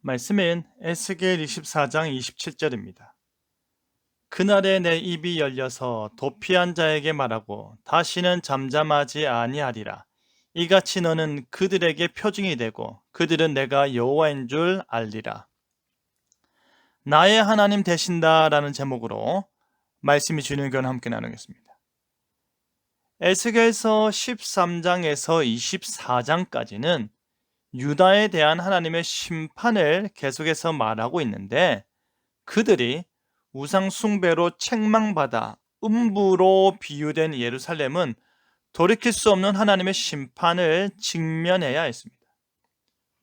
말씀은 에스겔 24장 27절입니다. 그날에 내 입이 열려서 도피한 자에게 말하고 다시는 잠잠하지 아니하리라. 이같이 너는 그들에게 표징이 되고 그들은 내가 여호와인 줄 알리라. 나의 하나님 되신다라는 제목으로 말씀이 주는 견 함께 나누겠습니다. 에스겔서 13장에서 24장까지는 유다에 대한 하나님의 심판을 계속해서 말하고 있는데, 그들이 우상 숭배로 책망받아 음부로 비유된 예루살렘은 돌이킬 수 없는 하나님의 심판을 직면해야 했습니다.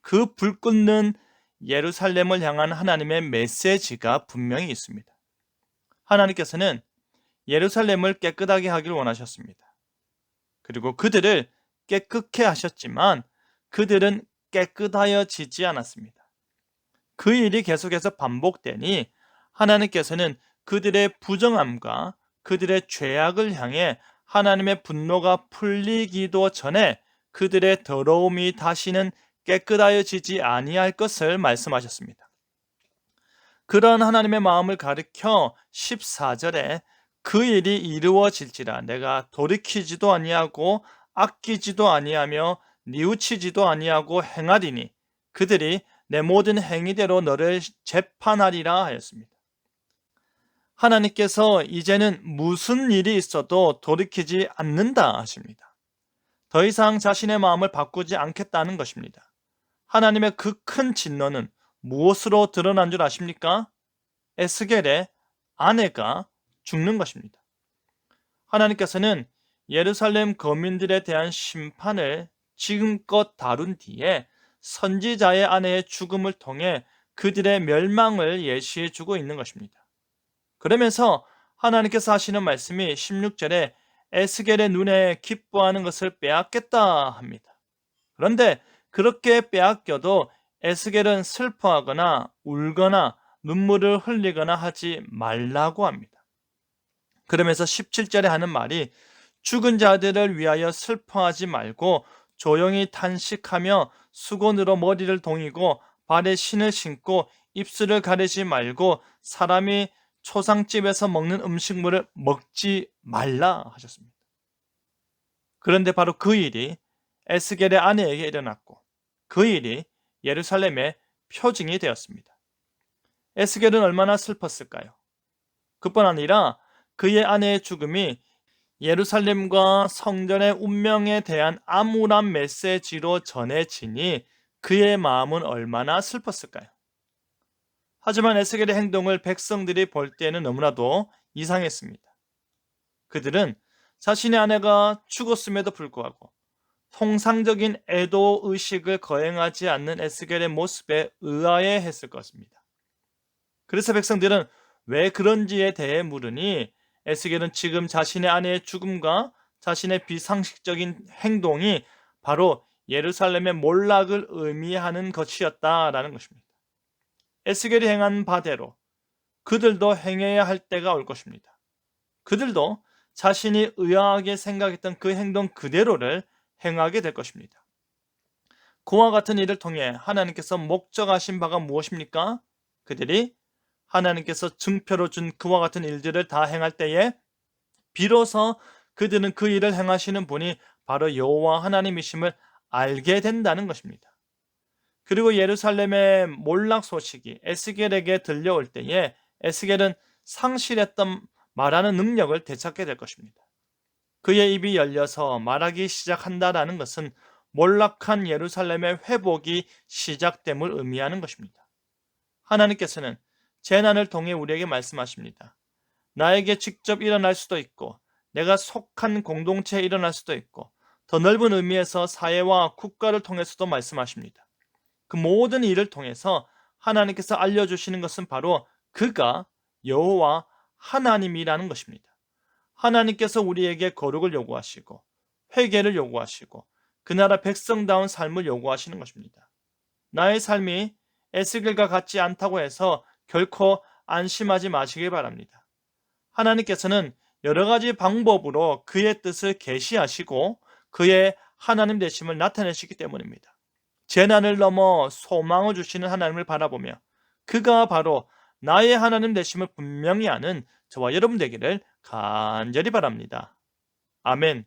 그 불붙는 예루살렘을 향한 하나님의 메시지가 분명히 있습니다. 하나님께서는 예루살렘을 깨끗하게 하길 원하셨습니다. 그리고 그들을 깨끗게 하셨지만 그들은 깨끗하여지지 않았습니다. 그 일이 계속해서 반복되니 하나님께서는 그들의 부정함과 그들의 죄악을 향해 하나님의 분노가 풀리기도 전에 그들의 더러움이 다시는 깨끗하여지지 아니할 것을 말씀하셨습니다. 그러한 하나님의 마음을 가리켜 14절에 그 일이 이루어질지라 내가 돌이키지도 아니하고 아끼지도 아니하며 뉘우치지도 아니하고 행하리니 그들이 내 모든 행위대로 너를 재판하리라 하였습니다. 하나님께서 이제는 무슨 일이 있어도 돌이키지 않는다 하십니다. 더 이상 자신의 마음을 바꾸지 않겠다는 것입니다. 하나님의 그 큰 진노는 무엇으로 드러난 줄 아십니까? 에스겔의 아내가 죽는 것입니다. 하나님께서는 예루살렘 거민들에 대한 심판을 지금껏 다룬 뒤에 선지자의 아내의 죽음을 통해 그들의 멸망을 예시해 주고 있는 것입니다. 그러면서 하나님께서 하시는 말씀이 16절에 에스겔의 눈에 기뻐하는 것을 빼앗겠다 합니다. 그런데 그렇게 빼앗겨도 에스겔은 슬퍼하거나 울거나 눈물을 흘리거나 하지 말라고 합니다. 그러면서 17절에 하는 말이 죽은 자들을 위하여 슬퍼하지 말고 조용히 탄식하며 수건으로 머리를 동이고 발에 신을 신고 입술을 가리지 말고 사람이 초상집에서 먹는 음식물을 먹지 말라 하셨습니다. 그런데 바로 그 일이 에스겔의 아내에게 일어났고 그 일이 예루살렘의 표징이 되었습니다. 에스겔은 얼마나 슬펐을까요? 그뿐 아니라 그의 아내의 죽음이 예루살렘과 성전의 운명에 대한 암울한 메시지로 전해지니 그의 마음은 얼마나 슬펐을까요? 하지만 에스겔의 행동을 백성들이 볼 때는 너무나도 이상했습니다. 그들은 자신의 아내가 죽었음에도 불구하고 통상적인 애도 의식을 거행하지 않는 에스겔의 모습에 의아해했을 것입니다. 그래서 백성들은 왜 그런지에 대해 물으니 에스겔은 지금 자신의 아내의 죽음과 자신의 비상식적인 행동이 바로 예루살렘의 몰락을 의미하는 것이었다라는 것입니다. 에스겔이 행한 바대로 그들도 행해야 할 때가 올 것입니다. 그들도 자신이 의아하게 생각했던 그 행동 그대로를 행하게 될 것입니다. 그와 같은 일을 통해 하나님께서 목적하신 바가 무엇입니까? 그들이 하나님께서 증표로 준 그와 같은 일들을 다 행할 때에 비로소 그들은 그 일을 행하시는 분이 바로 여호와 하나님이심을 알게 된다는 것입니다. 그리고 예루살렘의 몰락 소식이 에스겔에게 들려올 때에 에스겔은 상실했던 말하는 능력을 되찾게 될 것입니다. 그의 입이 열려서 말하기 시작한다라는 것은 몰락한 예루살렘의 회복이 시작됨을 의미하는 것입니다. 하나님께서는 재난을 통해 우리에게 말씀하십니다. 나에게 직접 일어날 수도 있고 내가 속한 공동체에 일어날 수도 있고 더 넓은 의미에서 사회와 국가를 통해서도 말씀하십니다. 그 모든 일을 통해서 하나님께서 알려주시는 것은 바로 그가 여호와 하나님이라는 것입니다. 하나님께서 우리에게 거룩을 요구하시고 회개를 요구하시고 그 나라 백성다운 삶을 요구하시는 것입니다. 나의 삶이 에스겔과 같지 않다고 해서 결코 안심하지 마시길 바랍니다. 하나님께서는 여러 가지 방법으로 그의 뜻을 계시하시고 그의 하나님 되심을 나타내시기 때문입니다. 재난을 넘어 소망을 주시는 하나님을 바라보며 그가 바로 나의 하나님 되심을 분명히 아는 저와 여러분 되기를 간절히 바랍니다. 아멘.